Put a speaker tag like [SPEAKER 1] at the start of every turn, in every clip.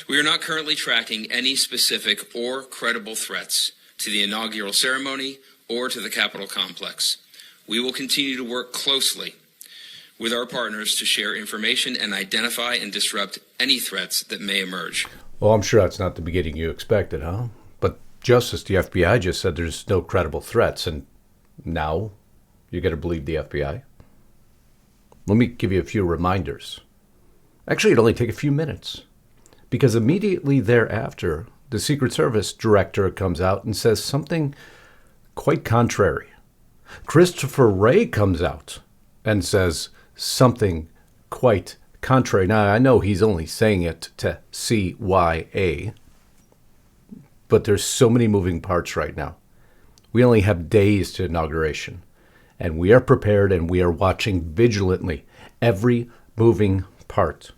[SPEAKER 1] We are not currently tracking any specific or credible threats to the inaugural ceremony or to the Capitol complex. We will continue to work closely with our partners to share information and identify and disrupt any threats that may emerge.
[SPEAKER 2] Well, I'm sure that's not the beginning you expected, huh? But Justice, the FBI just said there's no credible threats, and now you're going to believe the FBI? Let me give you a few reminders. Actually, it'll only take a few minutes, because immediately thereafter, the Secret Service director comes out and says something quite contrary. Christopher Wray comes out and says something quite contrary. Now, I know he's only saying it to CYA, but there's so many moving parts right now. We only have days to inauguration, and we are prepared and we are watching vigilantly every moving part.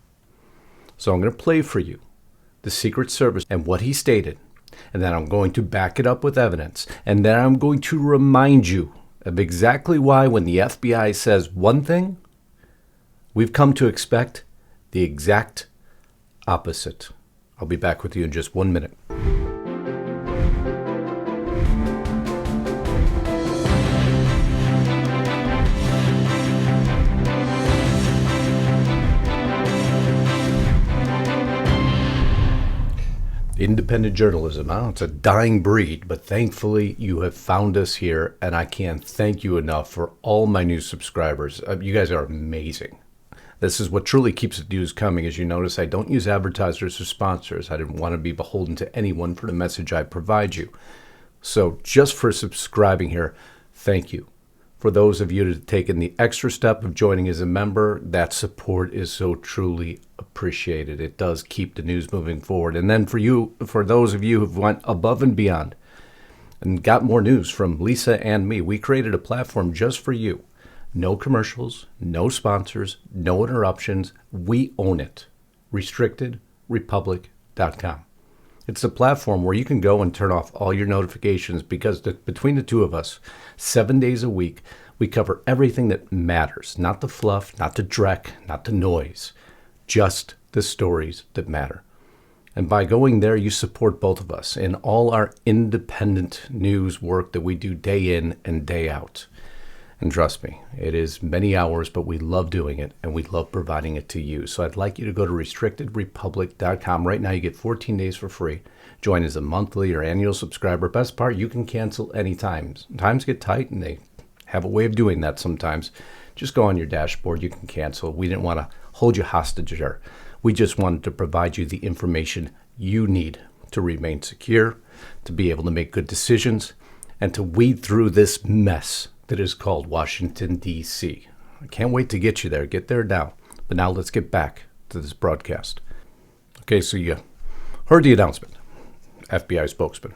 [SPEAKER 2] So I'm going to play for you the Secret Service and what he stated, and then I'm going to back it up with evidence, and then I'm going to remind you of exactly why when the FBI says one thing, we've come to expect the exact opposite. I'll be back with you in just 1 minute. Independent journalism, huh? It's a dying breed, but thankfully you have found us here, and I can't thank you enough for all my new subscribers. You guys are amazing. This is what truly keeps the news coming. As you notice, I don't use advertisers or sponsors. I didn't want to be beholden to anyone for the message I provide you. So just for subscribing here, thank you. For those of you that have taken the extra step of joining as a member, that support is so truly appreciated. It does keep the news moving forward. And then for those of you who've went above and beyond and got more news from Lisa and me, we created a platform just for you. No commercials, no sponsors, no interruptions. We own it. RestrictedRepublic.com. It's a platform where you can go and turn off all your notifications because between the two of us, 7 days a week, we cover everything that matters. Not the fluff, not the dreck, not the noise. Just the stories that matter. And by going there, you support both of us in all our independent news work that we do day in and day out. And trust me, it is many hours, but we love doing it, and we love providing it to you. So I'd like you to go to RestrictedRepublic.com. Right now, you get 14 days for free. Join as a monthly or annual subscriber. Best part, you can cancel anytime. Times get tight, and they have a way of doing that sometimes. Just go on your dashboard. You can cancel. We didn't want to hold you hostage there. We just wanted to provide you the information you need to remain secure, to be able to make good decisions, and to weed through this mess that is called Washington, D.C. I can't wait to get you there. Get there now. But now let's get back to this broadcast. Okay, so you heard the announcement, FBI spokesman,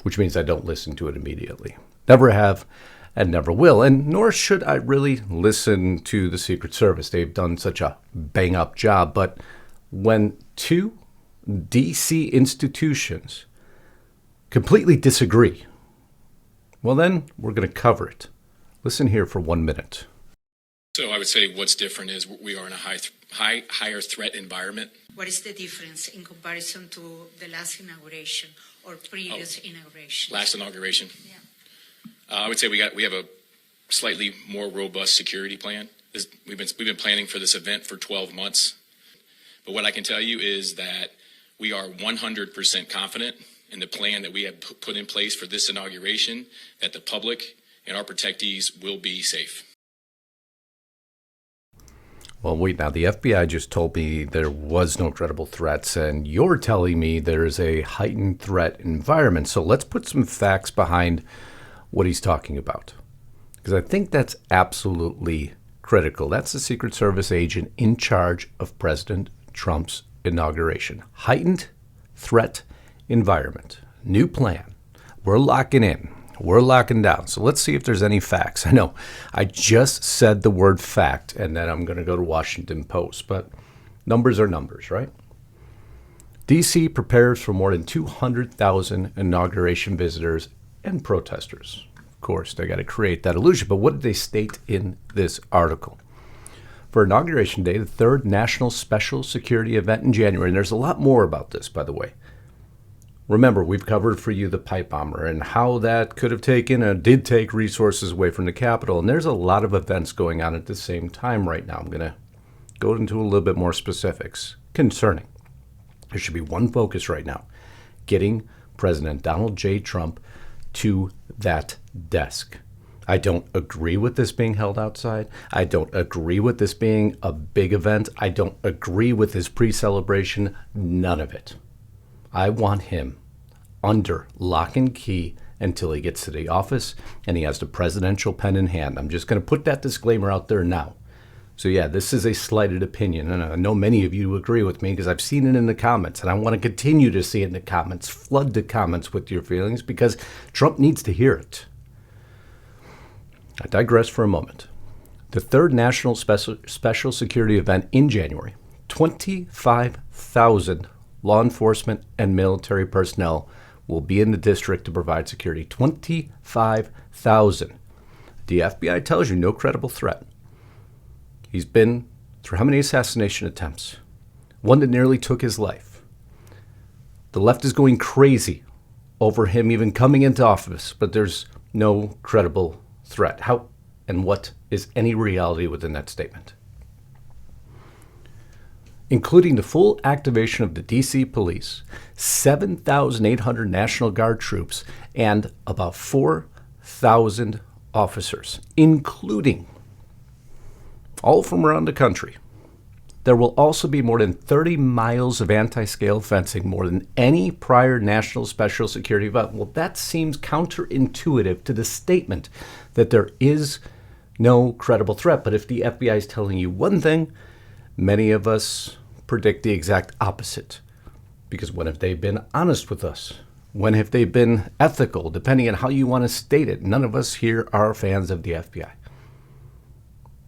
[SPEAKER 2] which means I don't listen to it immediately. Never have and never will. And nor should I really listen to the Secret Service. They've done such a bang-up job. But when two D.C. institutions completely disagree, well, then we're going to cover it. Listen here for 1 minute.
[SPEAKER 3] So I would say what's different is we are in a higher threat environment.
[SPEAKER 4] What is the difference in comparison to the last inauguration or previous inauguration?
[SPEAKER 3] Last inauguration?
[SPEAKER 4] Yeah.
[SPEAKER 3] I would say we have a slightly more robust security plan. We've been planning for this event for 12 months. But what I can tell you is that we are 100% confident in the plan that we have put in place for this inauguration, that the public and our protectees will be safe.
[SPEAKER 2] Well, wait, now the FBI just told me there was no credible threats, and you're telling me there's a heightened threat environment. So let's put some facts behind what he's talking about, because I think that's absolutely critical. That's the Secret Service agent in charge of President Trump's inauguration. Heightened threat environment. New plan. We're locking in. We're locking down. So let's see if there's any facts. I know I just said the word fact, and then I'm going to go to Washington Post, but numbers are numbers, right? D.C. prepares for more than 200,000 inauguration visitors and protesters. Of course, they got to create that illusion. But what did they state in this article? for Inauguration Day, the third national special security event in January. And there's a lot more about this, by the way. Remember, we've covered for you the pipe bomber and how that could have taken and did take resources away from the Capitol. And there's a lot of events going on at the same time right now. I'm going to go into a little bit more specifics concerning. There should be one focus right now, getting President Donald J. Trump to that desk. I don't agree with this being held outside. I don't agree with this being a big event. I don't agree with his pre-celebration. None of it. I want him under lock and key until he gets to the office and he has the presidential pen in hand. I'm just going to put that disclaimer out there now. So yeah, this is a slighted opinion, and I know many of you agree with me because I've seen it in the comments, and I want to continue to see it in the comments. Flood the comments with your feelings because Trump needs to hear it. I digress for a moment. The third national special security event in January, 25,000 law enforcement and military personnel will be in the district to provide security. 25,000. The FBI tells you no credible threat. He's been through how many assassination attempts? One that nearly took his life. The left is going crazy over him even coming into office, but there's no credible threat. How and what is any reality within that statement? Including the full activation of the D.C. police, 7,800 National Guard troops, and about 4,000 officers, including all from around the country. There will also be more than 30 miles of anti-scale fencing, more than any prior national special security event. Well, that seems counterintuitive to the statement that there is no credible threat. But if the FBI is telling you one thing, many of us predict the exact opposite. Because when have they been honest with us? When have they been ethical, depending on how you want to state it? None of us here are fans of the FBI.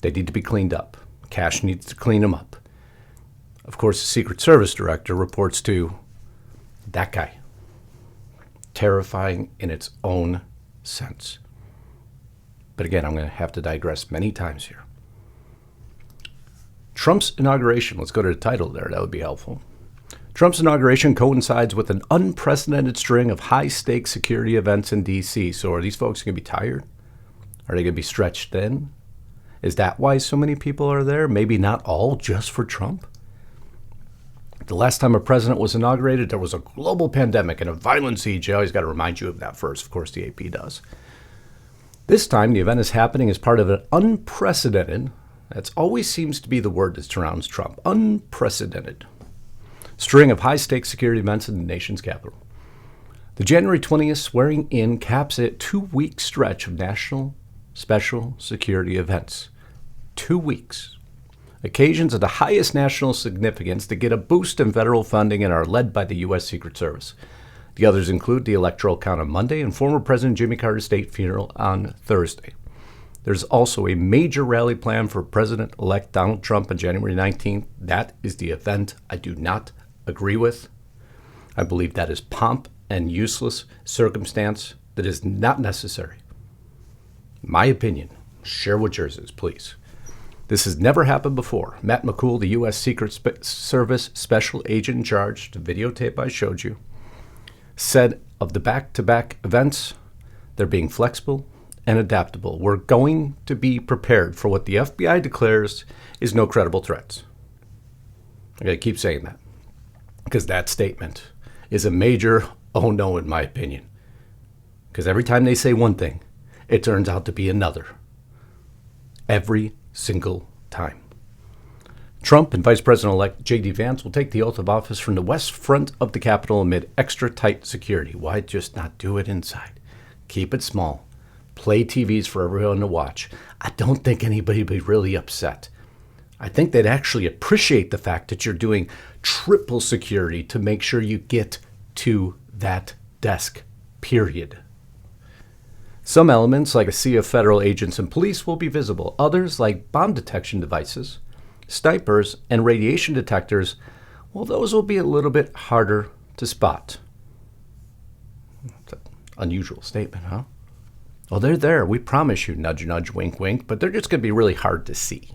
[SPEAKER 2] They need to be cleaned up. Cash needs to clean them up. Of course, the Secret Service director reports to that guy. Terrifying in its own sense. But again, I'm going to have to digress many times here. Trump's inauguration, let's go to the title there, that would be helpful. Trump's inauguration coincides with an unprecedented string of high-stakes security events in D.C. So are these folks going to be tired? Are they going to be stretched thin? Is that why so many people are there? Maybe not all just for Trump? The last time a president was inaugurated, there was a global pandemic and a violent siege. I always got to remind you of that first. Of course, the AP does. This time, the event is happening as part of an unprecedented, that always seems to be the word that surrounds Trump, unprecedented string of high-stakes security events in the nation's capital. The January 20th swearing in caps a 2-week stretch of national special security events. 2 weeks. Occasions of the highest national significance to get a boost in federal funding and are led by the U.S. Secret Service. The others include the electoral count on Monday and former President Jimmy Carter's state funeral on Thursday. There's also a major rally plan for President-elect Donald Trump on January 19th. That is the event I do not agree with. I believe that is pomp and useless circumstance that is not necessary. My opinion. Share what yours is, please. This has never happened before. Matt McCool, the U.S. Secret Service special agent in charge, the videotape I showed you, said of the back-to-back events, they're being flexible and adaptable. We're going to be prepared for what the FBI declares is no credible threats. I gotta keep saying that because that statement is a major oh no in my opinion. Because every time they say one thing, it turns out to be another. Every single time. Trump and Vice President-elect J.D. Vance will take the oath of office from the west front of the Capitol amid extra tight security. Why just not do it inside? Keep it small. Play TVs for everyone to watch. I don't think anybody would be really upset. I think they'd actually appreciate the fact that you're doing triple security to make sure you get to that desk, period. Some elements, like a sea of federal agents and police, will be visible. Others, like bomb detection devices, snipers, and radiation detectors, well, those will be a little bit harder to spot. It's an unusual statement, huh? Well, they're there. We promise you, nudge, nudge, wink, wink, but they're just going to be really hard to see.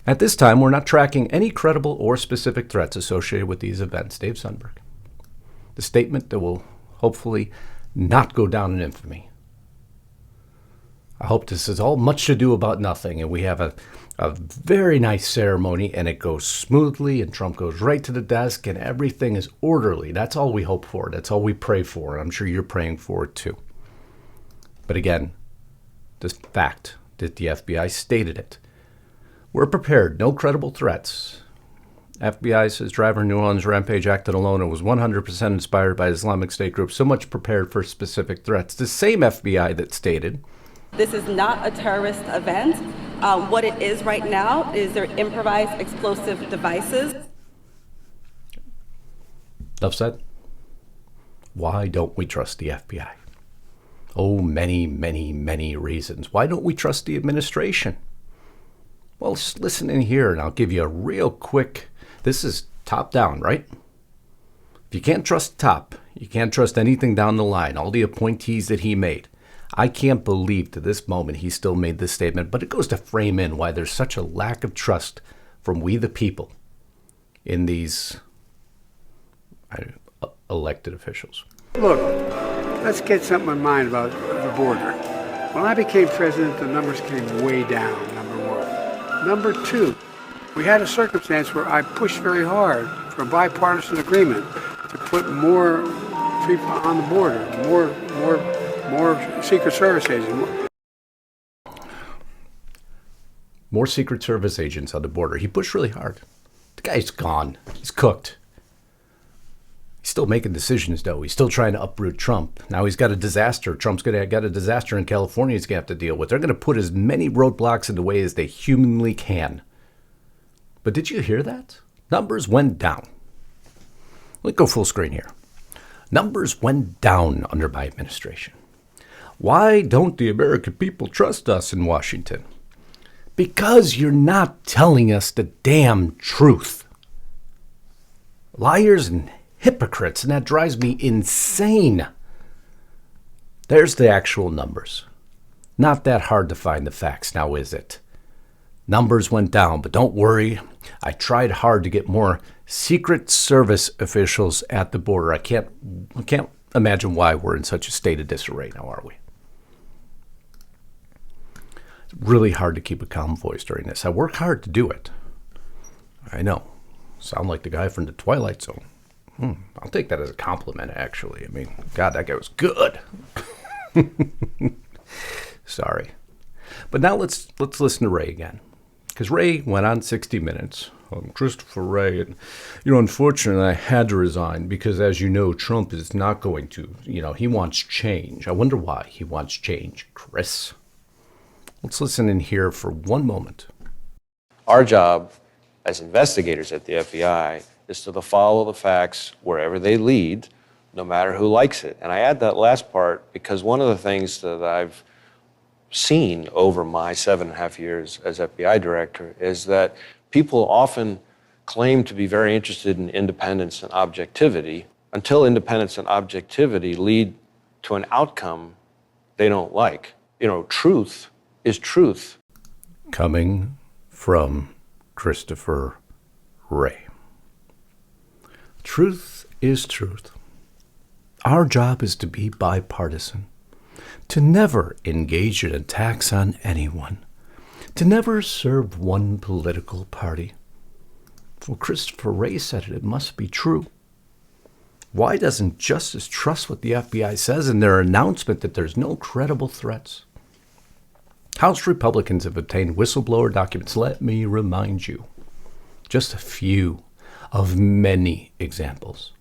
[SPEAKER 2] At this time, we're not tracking any credible or specific threats associated with these events. Dave Sundberg. The statement that will hopefully not go down in infamy. I hope this is all much ado about nothing, and we have a very nice ceremony, and it goes smoothly, and Trump goes right to the desk, and everything is orderly. That's all we hope for. That's all we pray for, and I'm sure you're praying for it too. But again, the fact that the FBI stated it. We're prepared. No credible threats. FBI says driver in New Orleans rampage acted alone and was 100% inspired by Islamic State group, so much prepared for specific threats. The same FBI that stated,
[SPEAKER 5] this is not a terrorist event. What it is right now is they're improvised explosive devices.
[SPEAKER 2] Enough said. Why don't we trust the FBI? Oh, many, many, many reasons. Why don't we trust the administration? Well, just listen in here and I'll give you a real quick, this is top down, right? If you can't trust top, you can't trust anything down the line, all the appointees that he made. I can't believe to this moment he still made this statement, but it goes to frame in why there's such a lack of trust from we the people in these elected officials.
[SPEAKER 6] Look, let's get something in mind about the border. When I became president, the numbers came way down, number one. Number two, we had a circumstance where I pushed very hard for a bipartisan agreement to put more people on the border, more Secret Service agents.
[SPEAKER 2] More Secret Service agents on the border. He pushed really hard. The guy's gone. He's cooked. He's still making decisions, though. He's still trying to uproot Trump. Now he's got a disaster. Trump's got a disaster in California he's going to have to deal with. They're going to put as many roadblocks in the way as they humanly can. But did you hear that? Numbers went down. Let's go full screen here. Numbers went down under my administration. Why don't the American people trust us in Washington? Because you're not telling us the damn truth. Liars and hypocrites, and that drives me insane. There's the actual numbers. Not that hard to find the facts, now is it? Numbers went down, but don't worry. I tried hard to get more Secret Service officials at the border. I can't imagine why we're in such a state of disarray now, are we? It's really hard to keep a calm voice during this. I work hard to do it. I know. Sound like the guy from the Twilight Zone. I'll take that as a compliment, actually. I mean, God, that guy was good. Sorry. But now let's listen to Wray again. Because Wray went on 60 Minutes. Christopher Wray, and, unfortunately, I had to resign because, as you know, Trump is not going to, he wants change. I wonder why he wants change, Chris. Let's listen in here for one moment.
[SPEAKER 7] Our job as investigators at the FBI is to follow the facts wherever they lead, no matter who likes it. And I add that last part because one of the things that I've seen over my 7.5 years as FBI director is that people often claim to be very interested in independence and objectivity until independence and objectivity lead to an outcome they don't like. Truth is truth.
[SPEAKER 2] Coming from Christopher Wray. Truth is truth. Our job is to be bipartisan, to never engage in attacks on anyone, to never serve one political party. Well, Christopher Wray said it must be true. Why doesn't Justice trust what the FBI says in their announcement that there's no credible threats? House Republicans have obtained whistleblower documents. Let me remind you, just a few of many examples,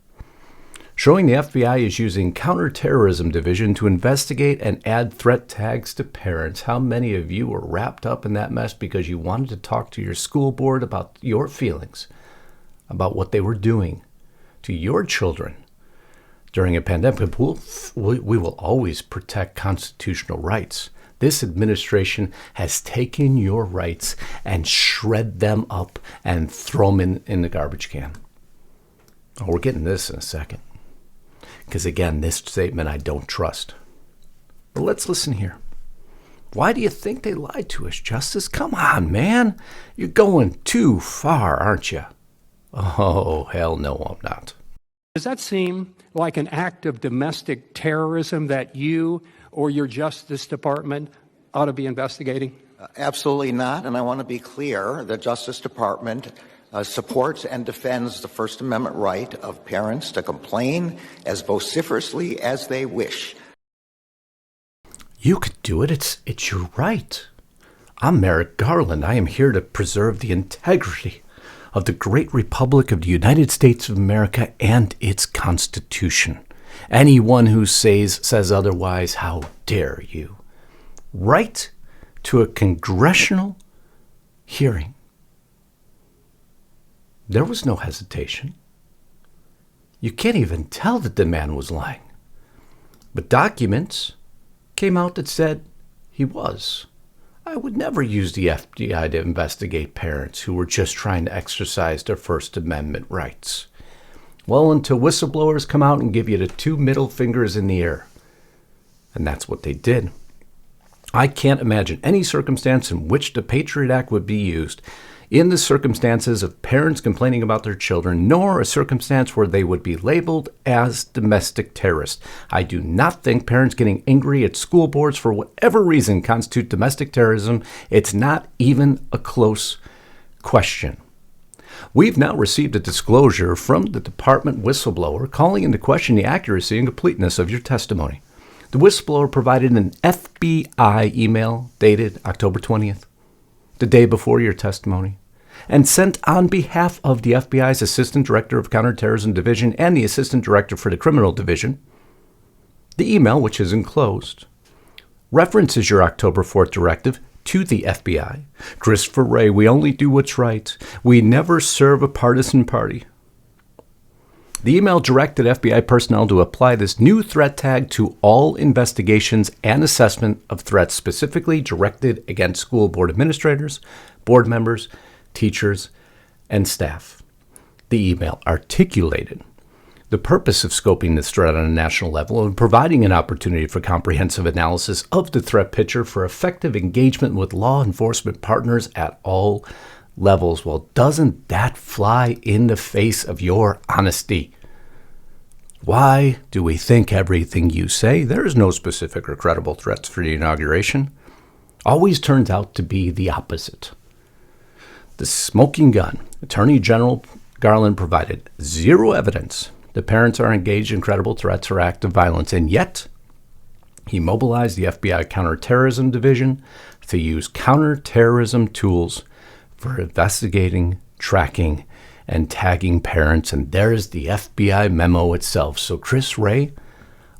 [SPEAKER 2] showing the FBI is using counterterrorism division to investigate and add threat tags to parents. How many of you were wrapped up in that mess because you wanted to talk to your school board about your feelings about what they were doing to your children during a pandemic? We will always protect constitutional rights. This administration has taken your rights and shred them up and throw them in the garbage can. Oh, we're getting this in a second. Because again, this statement I don't trust. But let's listen here. Why do you think they lied to us, Justice? Come on, man. You're going too far, aren't you? Oh, hell no, I'm not.
[SPEAKER 8] Does that seem like an act of domestic terrorism that you or your Justice Department ought to be investigating?
[SPEAKER 9] Absolutely not, and I want to be clear. The Justice Department supports and defends the First Amendment right of parents to complain as vociferously as they wish.
[SPEAKER 2] You could do it. It's your right. I'm Merrick Garland. I am here to preserve the integrity of the great Republic of the United States of America and its Constitution. Anyone who says otherwise, how dare you? Right to a congressional hearing. There was no hesitation. You can't even tell that the man was lying. But documents came out that said he was. I would never use the FBI to investigate parents who were just trying to exercise their First Amendment rights. Well, until whistleblowers come out and give you the two middle fingers in the air. And that's what they did. I can't imagine any circumstance in which the Patriot Act would be used in the circumstances of parents complaining about their children, nor a circumstance where they would be labeled as domestic terrorists. I do not think parents getting angry at school boards for whatever reason constitute domestic terrorism. It's not even a close question. We've now received a disclosure from the department whistleblower calling into question the accuracy and completeness of your testimony. The whistleblower provided an FBI email dated October 20th, the day before your testimony, and sent on behalf of the FBI's Assistant Director of Counterterrorism Division and the Assistant Director for the Criminal Division. The email, which is enclosed, references your October 4th directive to the FBI. Christopher Wray, we only do what's right. We never serve a partisan party. The email directed FBI personnel to apply this new threat tag to all investigations and assessment of threats specifically directed against school board administrators, board members, teachers, and staff. The email articulated the purpose of scoping this threat on a national level and providing an opportunity for comprehensive analysis of the threat picture for effective engagement with law enforcement partners at all levels. Well, doesn't that fly in the face of your honesty? Why do we think everything you say, there is no specific or credible threats for the inauguration, always turns out to be the opposite? The smoking gun. Attorney General Garland provided zero evidence that parents are engaged in credible threats or acts of violence, and yet he mobilized the FBI Counterterrorism Division to use counterterrorism tools for investigating, tracking, and tagging parents, and there's the FBI memo itself. So, Chris Wray,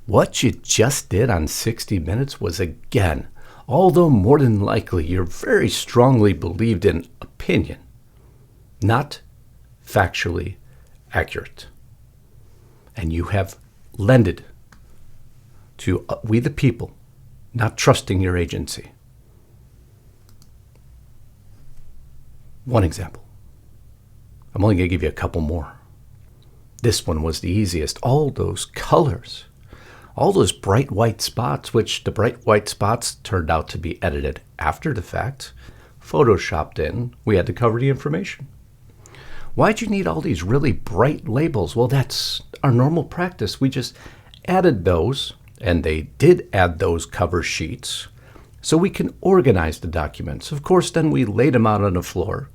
[SPEAKER 2] what you just did on 60 Minutes was, again, although more than likely you're very strongly believed in opinion, not factually accurate. And you have lended to we the people not trusting your agency. One example. I'm only going to give you a couple more. This one was the easiest. All those colors, all those bright white spots, which the bright white spots turned out to be edited after the fact, photoshopped in. We had to cover the information. Why'd you need all these really bright labels? Well, that's our normal practice. We just added those, and they did add those cover sheets, so we can organize the documents. Of course, then we laid them out on the floor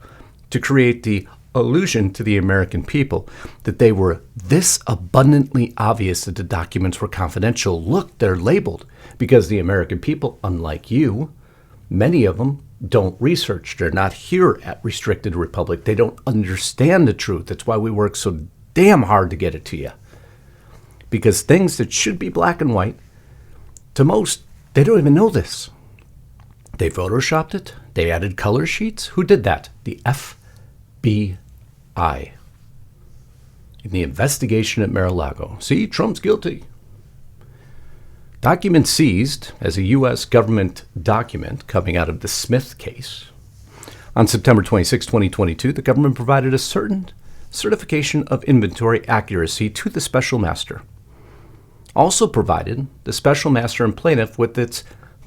[SPEAKER 2] to create the illusion to the American people that they were this abundantly obvious that the documents were confidential. Look, they're labeled, because the American people, unlike you, many of them don't research. They're not here at Restricted Republic. They don't understand the truth. That's why we work so damn hard to get it to you. Because things that should be black and white, to most, they don't even know this. They photoshopped it. They added color sheets. Who did that? The FBI. In the investigation at Mar-a-Lago. See, Trump's guilty. Document seized as a U.S. government document coming out of the Smith case. On September 26, 2022, the government provided a certain certification of inventory accuracy to the special master. Also provided the special master and plaintiff with its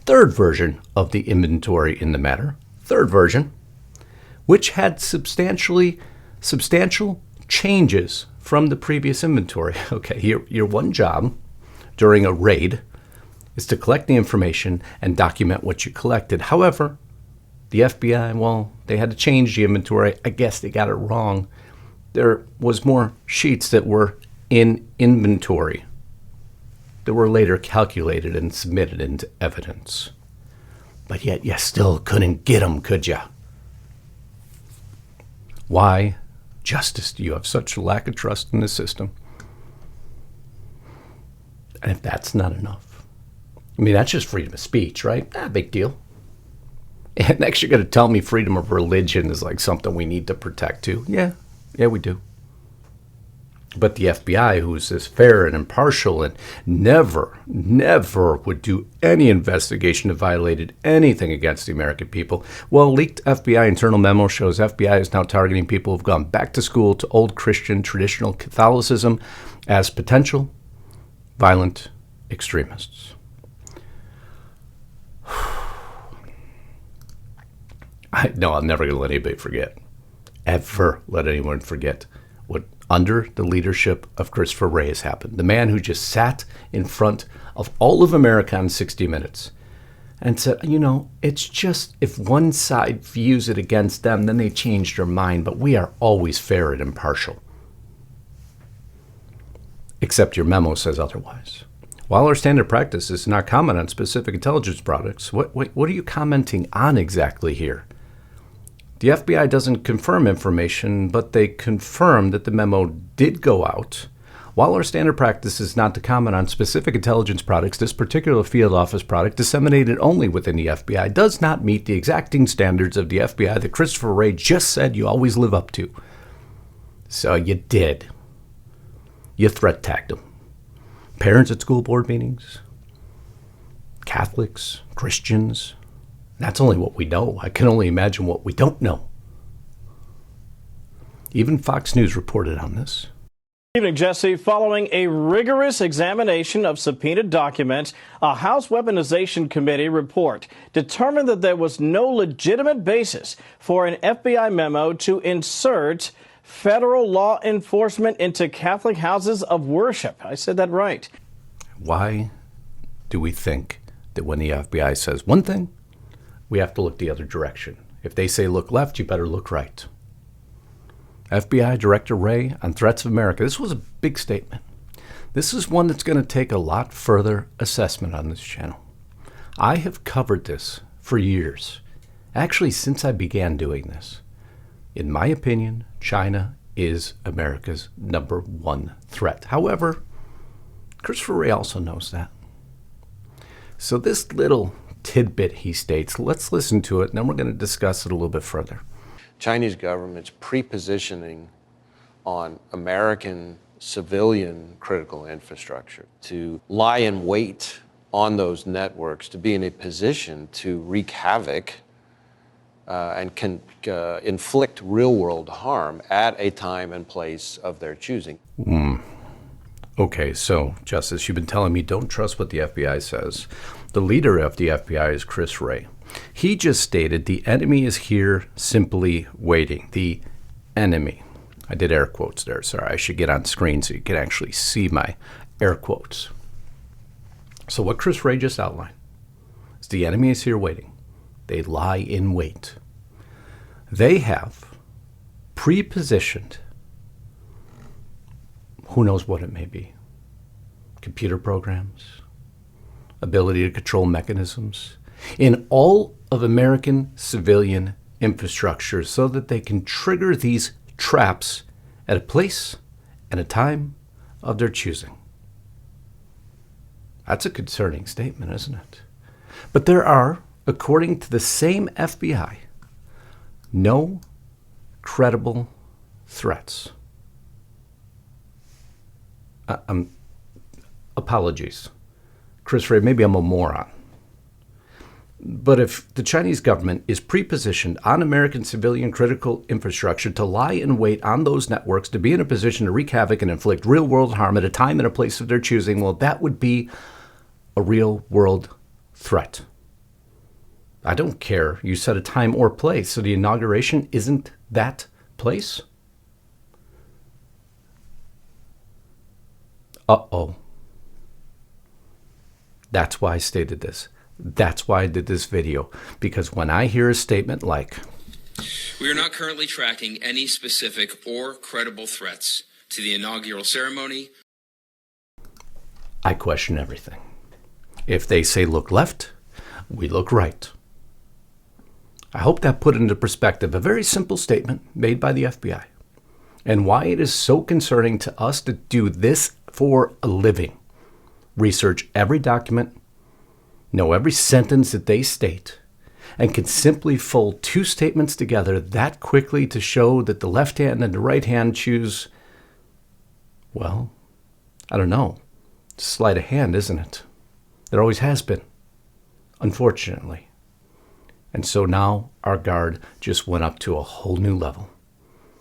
[SPEAKER 2] third version of the inventory in the matter, third version, which had substantial changes from the previous inventory. Okay, your one job during a raid is to collect the information and document what you collected. However, the FBI, well, they had to change the inventory. I guess they got it wrong. There was more sheets that were in inventory that were later calculated and submitted into evidence. But yet you still couldn't get them, could you? Why, Justice, do you have such a lack of trust in the system? And if that's not enough, I mean, that's just freedom of speech, right? Big deal. And next you're going to tell me freedom of religion is like something we need to protect too. Yeah, we do. But the FBI, who's this fair and impartial and never would do any investigation that violated anything against the American people, well, leaked FBI internal memo shows FBI is now targeting people who've gone back to school to old Christian traditional Catholicism as potential violent extremists. I'm never going to let anybody forget, ever let anyone forget what under the leadership of Christopher Wray has happened. The man who just sat in front of all of America on 60 Minutes and said, it's just if one side views it against them, then they change their mind, but we are always fair and impartial. Except your memo says otherwise. While our standard practice is not comment on specific intelligence products, what are you commenting on exactly here? The FBI doesn't confirm information, but they confirm that the memo did go out. While our standard practice is not to comment on specific intelligence products, this particular field office product, disseminated only within the FBI, does not meet the exacting standards of the FBI that Christopher Wray just said you always live up to. So you did. You threat tagged them. Parents at school board meetings, Catholics, Christians. That's only what we know. I can only imagine what we don't know. Even Fox News reported on this.
[SPEAKER 10] Good evening, Jesse. Following a rigorous examination of subpoenaed documents, a House Weaponization Committee report determined that there was no legitimate basis for an FBI memo to insert federal law enforcement into Catholic houses of worship. I said that right.
[SPEAKER 2] Why do we think that when the FBI says one thing, we have to look the other direction? If they say look left, you better look right. FBI Director Wray on threats of America. This was a big statement. This is one that's going to take a lot further assessment on this channel. I have covered this for years, actually since I began doing this. In my opinion, China is America's #1 threat. However, Christopher Wray also knows that. So this little tidbit he states, let's listen to it, and then we're going to discuss it a little bit further.
[SPEAKER 7] Chinese government's pre-positioning on American civilian critical infrastructure to lie in wait on those networks, to be in a position to wreak havoc and can inflict real-world harm at a time and place of their choosing.
[SPEAKER 2] Okay, so, Justice, you've been telling me don't trust what the FBI says. The leader of the FBI is Chris Wray. He just stated the enemy is here simply waiting. The enemy. I did air quotes there. Sorry, I should get on screen so you can actually see my air quotes. So what Chris Wray just outlined is the enemy is here waiting. They lie in wait. They have pre-positioned, who knows what it may be, computer programs, ability to control mechanisms, in all of American civilian infrastructure so that they can trigger these traps at a place and a time of their choosing. That's a concerning statement, isn't it? But there are, according to the same FBI, no credible threats. Apologies. Chris Wray, maybe I'm a moron. But if the Chinese government is pre-positioned on American civilian critical infrastructure to lie in wait on those networks, to be in a position to wreak havoc and inflict real-world harm at a time and a place of their choosing, well, that would be a real-world threat. I don't care. You set a time or place. So the inauguration isn't that place? Uh-oh. That's why I stated this. That's why I did this video. Because when I hear a statement like,
[SPEAKER 1] we are not currently tracking any specific or credible threats to the inaugural ceremony,
[SPEAKER 2] I question everything. If they say look left, we look right. I hope that put into perspective a very simple statement made by the FBI and why it is so concerning to us to do this for a living. Research every document, know every sentence that they state, and can simply fold two statements together that quickly to show that the left hand and the right hand choose, well, I don't know. Sleight of hand, isn't it? There always has been, unfortunately. And so now our guard just went up to a whole new level.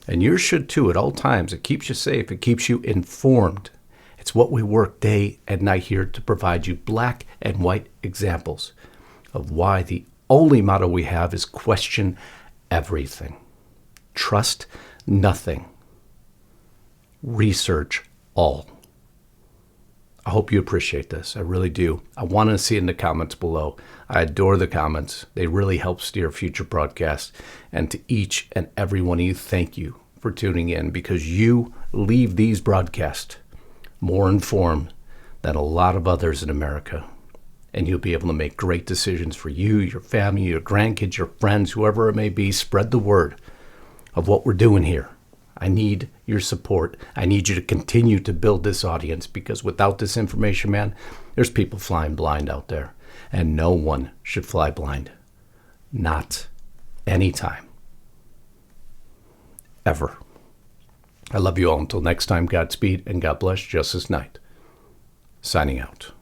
[SPEAKER 2] And yours should too at all times. It keeps you safe. It keeps you informed. It's what we work day and night here to provide you black and white examples of why the only motto we have is question everything. Trust nothing. Research all. I hope you appreciate this. I really do. I want to see it in the comments below. I adore the comments. They really help steer future broadcasts. And to each and every one of you, thank you for tuning in, because you leave these broadcasts more informed than a lot of others in America. And you'll be able to make great decisions for you, your family, your grandkids, your friends, whoever it may be. Spread the word of what we're doing here. I need your support. I need you to continue to build this audience, because without this information, man, there's people flying blind out there. And no one should fly blind. Not anytime. Ever. I love you all. Until next time, Godspeed and God bless. Justus Knight, signing out.